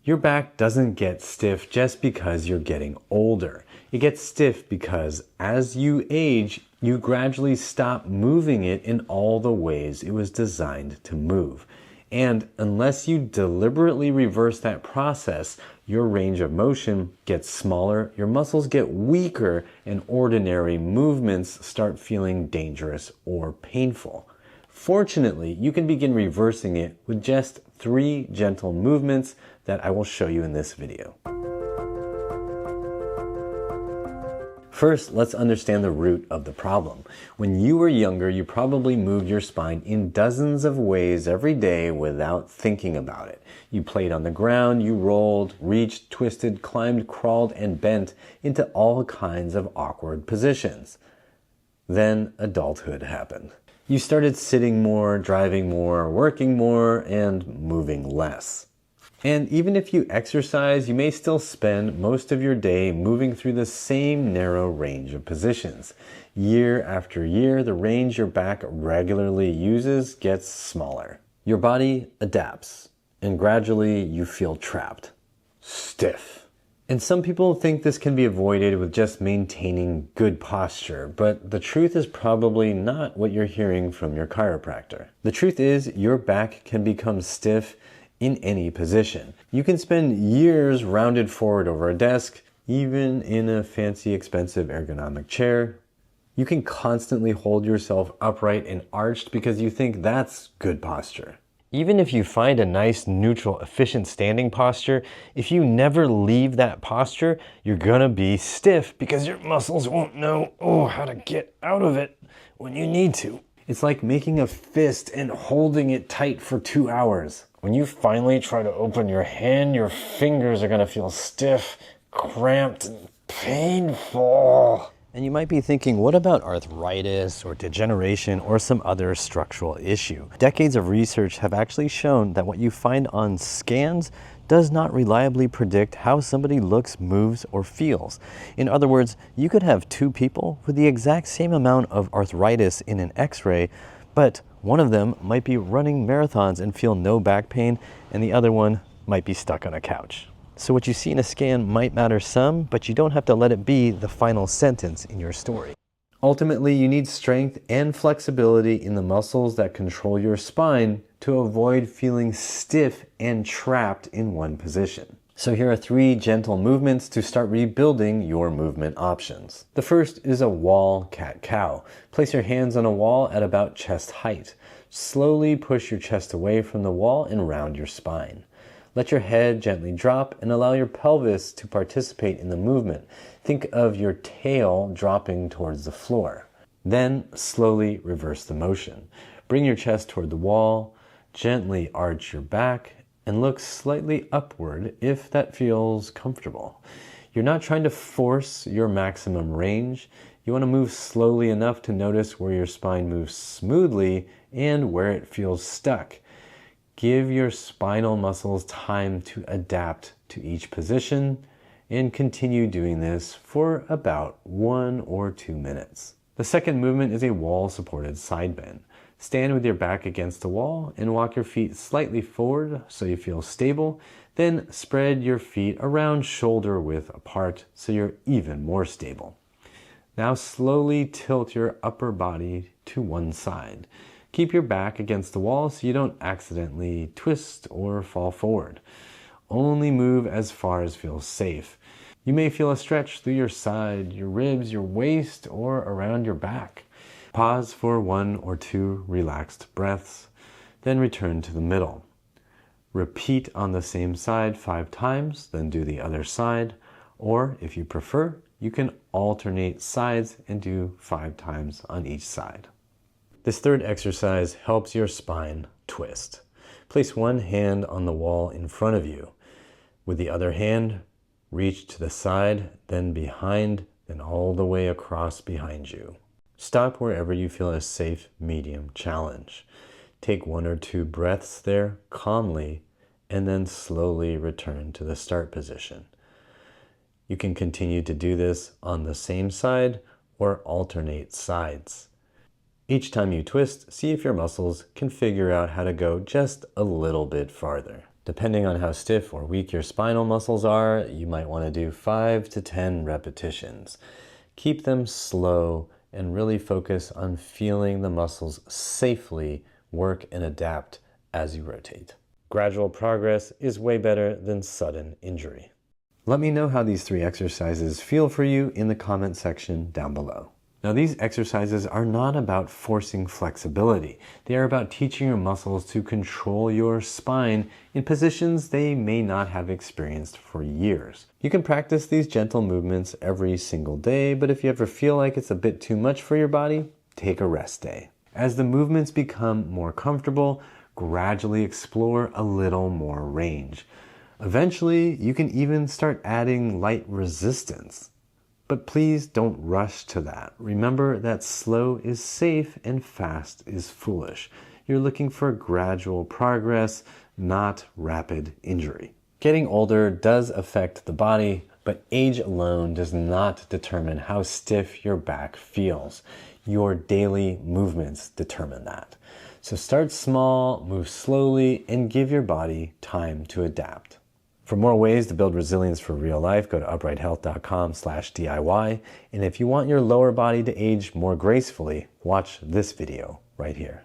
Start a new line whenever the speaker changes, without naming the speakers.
Your back doesn't get stiff just because you're getting older. It gets stiff because as you age, you gradually stop moving it in all the ways it was designed to move. And unless you deliberately reverse that process, your range of motion gets smaller, your muscles get weaker, and ordinary movements start feeling dangerous or painful. Fortunately, you can begin reversing it with just 3 gentle movements that I will show you in this video. First, let's understand the root of the problem. When you were younger, you probably moved your spine in dozens of ways every day without thinking about it. You played on the ground, you rolled, reached, twisted, climbed, crawled, and bent into all kinds of awkward positions. Then adulthood happened. You started sitting more, driving more, working more, and moving less. And even if you exercise, you may still spend most of your day moving through the same narrow range of positions. Year after year, the range your back regularly uses gets smaller. Your body adapts, and gradually you feel trapped, stiff. And some people think this can be avoided with just maintaining good posture, but the truth is probably not what you're hearing from your chiropractor. The truth is your back can become stiff in any position. You can spend years rounded forward over a desk, even in a fancy, expensive ergonomic chair. You can constantly hold yourself upright and arched because you think that's good posture. Even if you find a nice, neutral, efficient standing posture, if you never leave that posture, you're gonna be stiff because your muscles won't know how to get out of it when you need to. It's like making a fist and holding it tight for 2 hours. When you finally try to open your hand, your fingers are going to feel stiff, cramped, and painful. And you might be thinking, what about arthritis or degeneration or some other structural issue? Decades of research have actually shown that what you find on scans does not reliably predict how somebody looks, moves, or feels. In other words, you could have 2 people with the exact same amount of arthritis in an X-ray, but one of them might be running marathons and feel no back pain, and the other one might be stuck on a couch. So what you see in a scan might matter some, but you don't have to let it be the final sentence in your story. Ultimately, you need strength and flexibility in the muscles that control your spine to avoid feeling stiff and trapped in one position. So here are 3 gentle movements to start rebuilding your movement options. The first is a wall cat-cow. Place your hands on a wall at about chest height. Slowly push your chest away from the wall and round your spine. Let your head gently drop and allow your pelvis to participate in the movement. Think of your tail dropping towards the floor. Then slowly reverse the motion. Bring your chest toward the wall, gently arch your back, and look slightly upward if that feels comfortable. You're not trying to force your maximum range. You want to move slowly enough to notice where your spine moves smoothly and where it feels stuck. Give your spinal muscles time to adapt to each position and continue doing this for about 1 or 2 minutes. The second movement is a wall-supported side bend. Stand with your back against the wall and walk your feet slightly forward so you feel stable. Then spread your feet around shoulder width apart so you're even more stable. Now slowly tilt your upper body to one side. Keep your back against the wall so you don't accidentally twist or fall forward. Only move as far as feels safe. You may feel a stretch through your side, your ribs, your waist, or around your back. Pause for 1 or 2 relaxed breaths, then return to the middle. Repeat on the same side 5 times, then do the other side, or if you prefer, you can alternate sides and do 5 times on each side. This third exercise helps your spine twist. Place one hand on the wall in front of you. With the other hand, reach to the side, then behind, then all the way across behind you. Stop wherever you feel a safe medium challenge. Take 1 or 2 breaths there calmly, and then slowly return to the start position. You can continue to do this on the same side or alternate sides. Each time you twist, see if your muscles can figure out how to go just a little bit farther. Depending on how stiff or weak your spinal muscles are, you might want to do 5 to 10 repetitions. Keep them slow and really focus on feeling the muscles safely work and adapt as you rotate. Gradual progress is way better than sudden injury. Let me know how these 3 exercises feel for you in the comment section down below. Now, these exercises are not about forcing flexibility. They are about teaching your muscles to control your spine in positions they may not have experienced for years. You can practice these gentle movements every single day, but if you ever feel like it's a bit too much for your body, take a rest day. As the movements become more comfortable, gradually explore a little more range. Eventually, you can even start adding light resistance. But please don't rush to that. Remember that slow is safe and fast is foolish. You're looking for gradual progress, not rapid injury. Getting older does affect the body, but age alone does not determine how stiff your back feels. Your daily movements determine that. So start small, move slowly, and give your body time to adapt. For more ways to build resilience for real life, go to uprighthealth.com/DIY. And if you want your lower body to age more gracefully, watch this video right here.